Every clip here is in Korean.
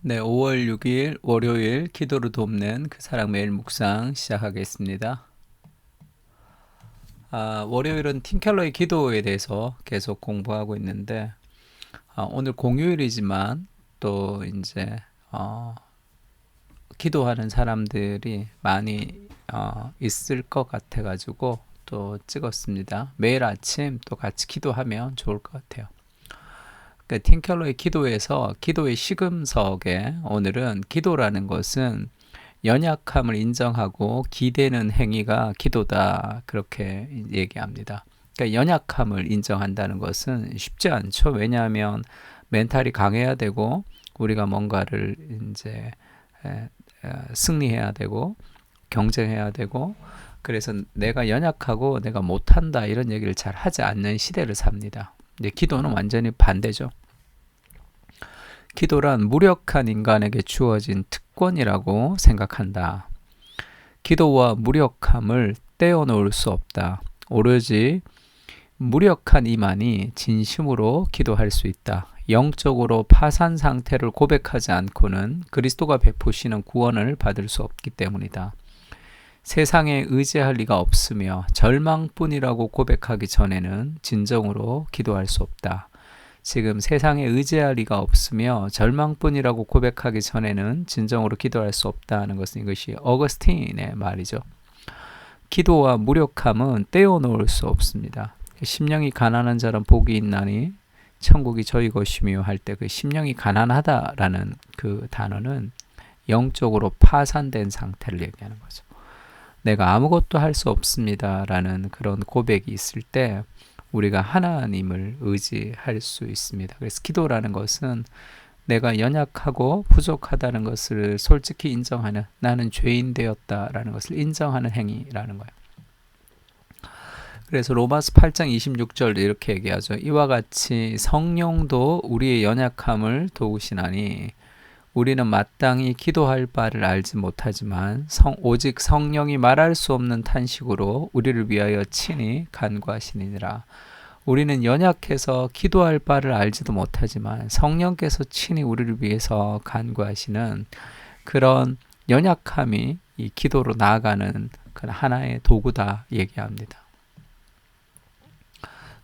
네, 5월 6일 월요일 기도로 돕는 그 사랑 매일 묵상 시작하겠습니다. 월요일은 팀 켈러의 기도에 대해서 계속 공부하고 있는데 오늘 공휴일이지만 또 이제 기도하는 사람들이 많이 있을 것 같아 가지고 또 찍었습니다. 매일 아침 또 같이 기도하면 좋을 것 같아요. 팀 켈러의 기도에서 기도의 시금석에 오늘은 기도라는 것은 연약함을 인정하고 기대는 행위가 기도다, 그렇게 얘기합니다. 그러니까 연약함을 인정한다는 것은 쉽지 않죠. 왜냐하면 멘탈이 강해야 되고 우리가 뭔가를 이제 승리해야 되고 경쟁해야 되고, 그래서 내가 연약하고 내가 못한다 이런 얘기를 잘 하지 않는 시대를 삽니다. 이제 기도는 완전히 반대죠. 기도란 무력한 인간에게 주어진 특권이라고 생각한다. 기도와 무력함을 떼어놓을 수 없다. 오로지 무력한 이만이 진심으로 기도할 수 있다. 영적으로 파산 상태를 고백하지 않고는 그리스도가 베푸시는 구원을 받을 수 없기 때문이다. 세상에 의지할 리가 없으며 절망뿐이라고 고백하기 전에는 진정으로 기도할 수 없다. 지금 세상에 의지할 리가 없으며 절망뿐이라고 고백하기 전에는 진정으로 기도할 수 없다는 것은 이것이 어거스틴의 말이죠. 기도와 무력함은 떼어놓을 수 없습니다. 심령이 가난한 자는 복이 있나니 천국이 저희 것이며 할 때 그 심령이 가난하다라는 그 단어는 영적으로 파산된 상태를 얘기하는 거죠. 내가 아무것도 할 수 없습니다라는 그런 고백이 있을 때 우리가 하나님을 의지할 수 있습니다. 그래서 기도라는 것은 내가 연약하고 부족하다는 것을 솔직히 인정하는, 나는 죄인 되었다라는 것을 인정하는 행위라는 거예요. 그래서 로마서 8장 26절 이렇게 얘기하죠. 이와 같이 성령도 우리의 연약함을 도우시나니 우리는 마땅히 기도할 바를 알지 못하지만 오직 성령이 말할 수 없는 탄식으로 우리를 위하여 친히 간구하시니라. 우리는 연약해서 기도할 바를 알지도 못하지만 성령께서 친히 우리를 위해서 간구하시는 그런 연약함이 이 기도로 나아가는 그런 하나의 도구다 얘기합니다.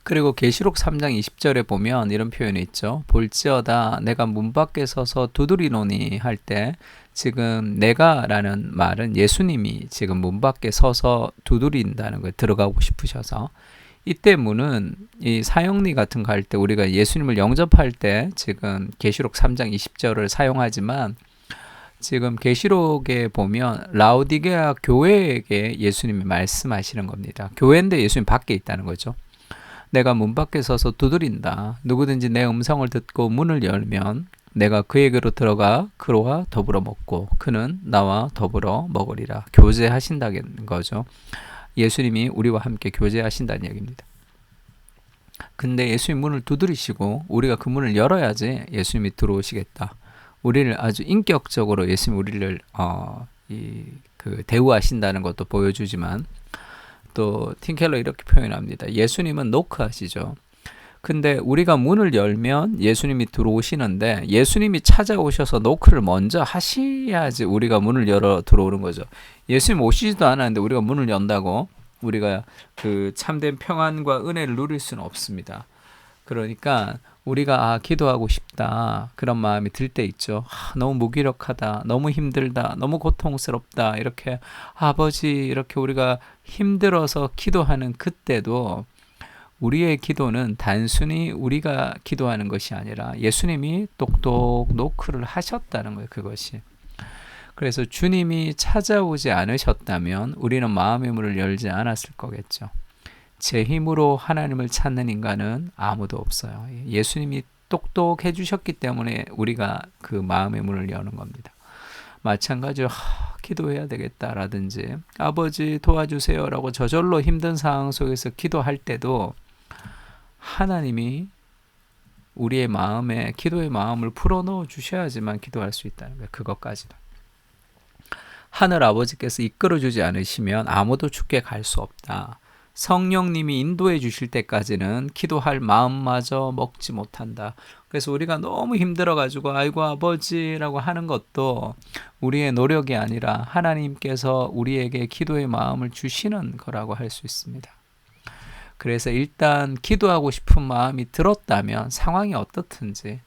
그리고 계시록 3장 20절에 보면 이런 표현이 있죠. 볼지어다 내가 문 밖에 서서 두드리노니 할 때 지금 내가라는 말은 예수님이 지금 문 밖에 서서 두드린다는 거예요. 들어가고 싶으셔서. 이때 문은 이 사형리 같은 거 할 때 우리가 예수님을 영접할 때 지금 계시록 3장 20절을 사용하지만 지금 계시록에 보면 라오디게아 교회에게 예수님이 말씀하시는 겁니다. 교회인데 예수님 밖에 있다는 거죠. 내가 문 밖에 서서 두드린다. 누구든지 내 음성을 듣고 문을 열면 내가 그에게로 들어가 그와 더불어 먹고 그는 나와 더불어 먹으리라. 교제하신다는 거죠. 예수님이 우리와 함께 교제하신다는 얘기입니다. 근데 예수님 문을 두드리시고 우리가 그 문을 열어야지 예수님이 들어오시겠다. 우리를 아주 인격적으로 예수님 우리를 대우하신다는 것도 보여주지만 또 팀켈러 이렇게 표현합니다. 예수님은 노크하시죠. 근데 우리가 문을 열면 예수님이 들어오시는데 예수님이 찾아오셔서 노크를 먼저 하셔야지 우리가 문을 열어 들어오는 거죠. 예수님 오시지도 않았는데 우리가 문을 연다고 우리가 그 참된 평안과 은혜를 누릴 수는 없습니다. 그러니까 우리가 기도하고 싶다 그런 마음이 들 때 있죠. 너무 무기력하다, 너무 힘들다, 너무 고통스럽다, 이렇게 아버지 이렇게 우리가 힘들어서 기도하는 그때도 우리의 기도는 단순히 우리가 기도하는 것이 아니라 예수님이 똑똑 노크를 하셨다는 거예요. 그것이. 그래서 주님이 찾아오지 않으셨다면 우리는 마음의 문을 열지 않았을 거겠죠. 제 힘으로 하나님을 찾는 인간은 아무도 없어요. 예수님이 똑똑해 주셨기 때문에 우리가 그 마음의 문을 여는 겁니다. 마찬가지로 기도해야 되겠다라든지 아버지 도와주세요라고 저절로 힘든 상황 속에서 기도할 때도 하나님이 우리의 마음에 기도의 마음을 풀어넣어 주셔야지만 기도할 수 있다는 거예요. 그것까지도. 하늘 아버지께서 이끌어주지 않으시면 아무도 죽게 갈 수 없다. 성령님이 인도해 주실 때까지는 기도할 마음마저 먹지 못한다. 그래서 우리가 너무 힘들어가지고 아이고 아버지라고 하는 것도 우리의 노력이 아니라 하나님께서 우리에게 기도의 마음을 주시는 거라고 할 수 있습니다. 그래서 일단 기도하고 싶은 마음이 들었다면 상황이 어떻든지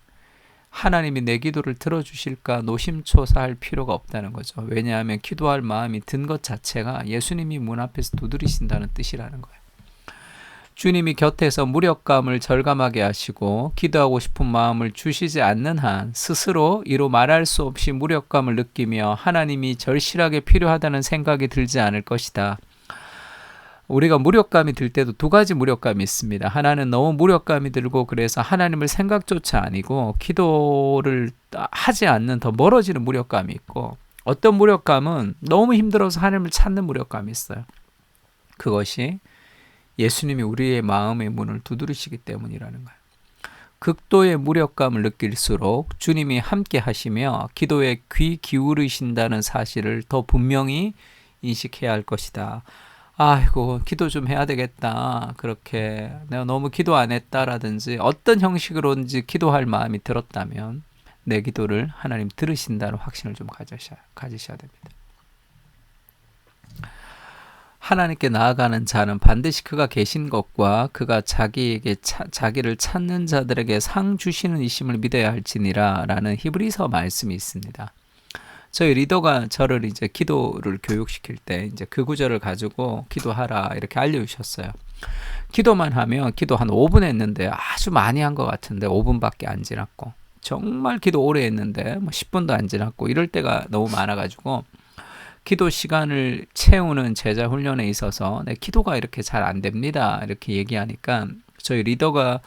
하나님이 내 기도를 들어주실까 노심초사할 필요가 없다는 거죠. 왜냐하면 기도할 마음이 든 것 자체가 예수님이 문 앞에서 두드리신다는 뜻이라는 거예요. 주님이 곁에서 무력감을 절감하게 하시고 기도하고 싶은 마음을 주시지 않는 한 스스로 이루 말할 수 없이 무력감을 느끼며 하나님이 절실하게 필요하다는 생각이 들지 않을 것이다. 우리가 무력감이 들 때도 두 가지 무력감이 있습니다. 하나는 너무 무력감이 들고 그래서 하나님을 생각조차 아니고 기도를 하지 않는 더 멀어지는 무력감이 있고, 어떤 무력감은 너무 힘들어서 하나님을 찾는 무력감이 있어요. 그것이 예수님이 우리의 마음의 문을 두드리시기 때문이라는 거예요. 극도의 무력감을 느낄수록 주님이 함께 하시며 기도에 귀 기울이신다는 사실을 더 분명히 인식해야 할 것이다. 아이고 기도 좀 해야 되겠다, 그렇게 내가 너무 기도 안 했다라든지 어떤 형식으로든지 기도할 마음이 들었다면 내 기도를 하나님 들으신다는 확신을 좀 가지셔야 됩니다. 하나님께 나아가는 자는 반드시 그가 계신 것과 그가 자기를 찾는 자들에게 상 주시는 이심을 믿어야 할지니라 라는 히브리서 말씀이 있습니다. 저희 리더가 저를 이제 기도를 교육시킬 때 이제 그 구절을 가지고 기도하라 이렇게 알려주셨어요. 기도만 하면 기도 한 5분 했는데 아주 많이 한 것 같은데 5분밖에 안 지났고, 정말 기도 오래 했는데 뭐 10분도 안 지났고 이럴 때가 너무 많아가지고 기도 시간을 채우는 제자 훈련에 있어서 내 기도가 이렇게 잘 안 됩니다 이렇게 얘기하니까 저희 리더가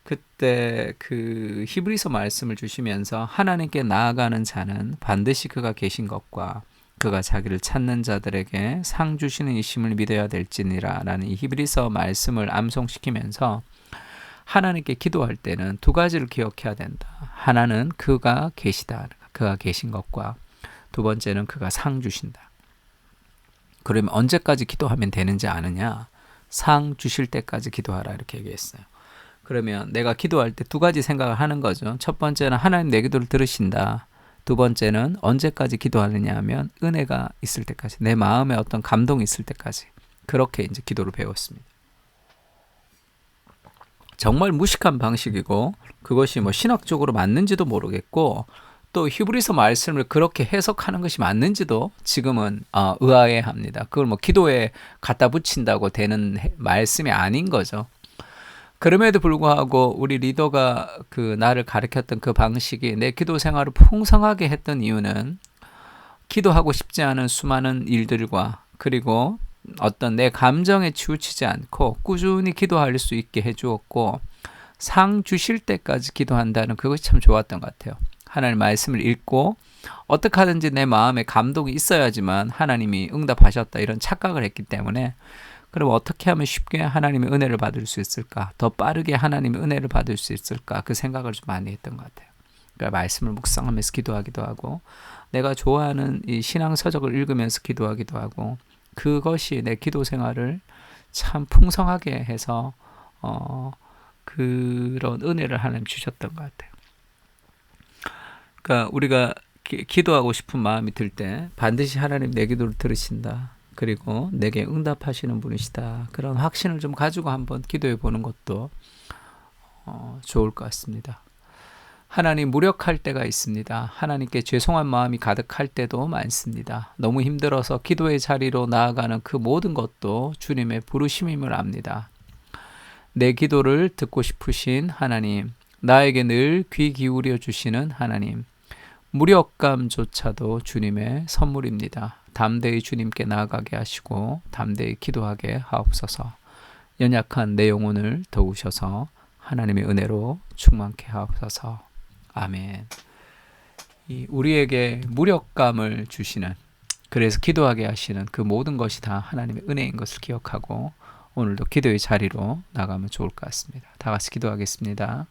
그때 그 히브리서 말씀을 주시면서 하나님께 나아가는 자는 반드시 그가 계신 것과 그가 자기를 찾는 자들에게 상 주시는 이심을 믿어야 될지니라 라는 이 히브리서 말씀을 암송시키면서 하나님께 기도할 때는 두 가지를 기억해야 된다. 하나는 그가 계시다, 그가 계신 것과 두 번째는 그가 상 주신다. 그러면 언제까지 기도하면 되는지 아느냐? 상 주실 때까지 기도하라 이렇게 얘기했어요. 그러면 내가 기도할 때 두 가지 생각을 하는 거죠. 첫 번째는 하나님 내 기도를 들으신다. 두 번째는 언제까지 기도하느냐 하면 은혜가 있을 때까지, 내 마음에 어떤 감동이 있을 때까지, 그렇게 이제 기도를 배웠습니다. 정말 무식한 방식이고 그것이 뭐 신학적으로 맞는지도 모르겠고 또 히브리서 말씀을 그렇게 해석하는 것이 맞는지도 지금은 의아해합니다. 그걸 뭐 기도에 갖다 붙인다고 되는 말씀이 아닌 거죠. 그럼에도 불구하고 우리 리더가 그 나를 가르쳤던 그 방식이 내 기도 생활을 풍성하게 했던 이유는 기도하고 싶지 않은 수많은 일들과 그리고 어떤 내 감정에 치우치지 않고 꾸준히 기도할 수 있게 해주었고, 상 주실 때까지 기도한다는 그것이 참 좋았던 것 같아요. 하나님 말씀을 읽고 어떻게 하든지 내 마음에 감동이 있어야지만 하나님이 응답하셨다 이런 착각을 했기 때문에, 그럼 어떻게 하면 쉽게 하나님의 은혜를 받을 수 있을까, 더 빠르게 하나님의 은혜를 받을 수 있을까, 그 생각을 좀 많이 했던 것 같아요. 그러니까 말씀을 묵상하면서 기도하기도 하고 내가 좋아하는 이 신앙 서적을 읽으면서 기도하기도 하고, 그것이 내 기도 생활을 참 풍성하게 해서 그런 은혜를 하나님 주셨던 것 같아요. 그러니까 우리가 기도하고 싶은 마음이 들 때 반드시 하나님 내 기도를 들으신다, 그리고 내게 응답하시는 분이시다, 그런 확신을 좀 가지고 한번 기도해 보는 것도 좋을 것 같습니다. 하나님 무력할 때가 있습니다. 하나님께 죄송한 마음이 가득할 때도 많습니다. 너무 힘들어서 기도의 자리로 나아가는 그 모든 것도 주님의 부르심임을 압니다. 내 기도를 듣고 싶으신 하나님, 나에게 늘 귀 기울여 주시는 하나님, 무력감조차도 주님의 선물입니다. 담대히 주님께 나아가게 하시고 담대히 기도하게 하옵소서. 연약한 내 영혼을 도우셔서 하나님의 은혜로 충만케 하옵소서. 아멘. 우리에게 무력감을 주시는, 그래서 기도하게 하시는 그 모든 것이 다 하나님의 은혜인 것을 기억하고 오늘도 기도의 자리로 나가면 좋을 것 같습니다. 다 같이 기도하겠습니다.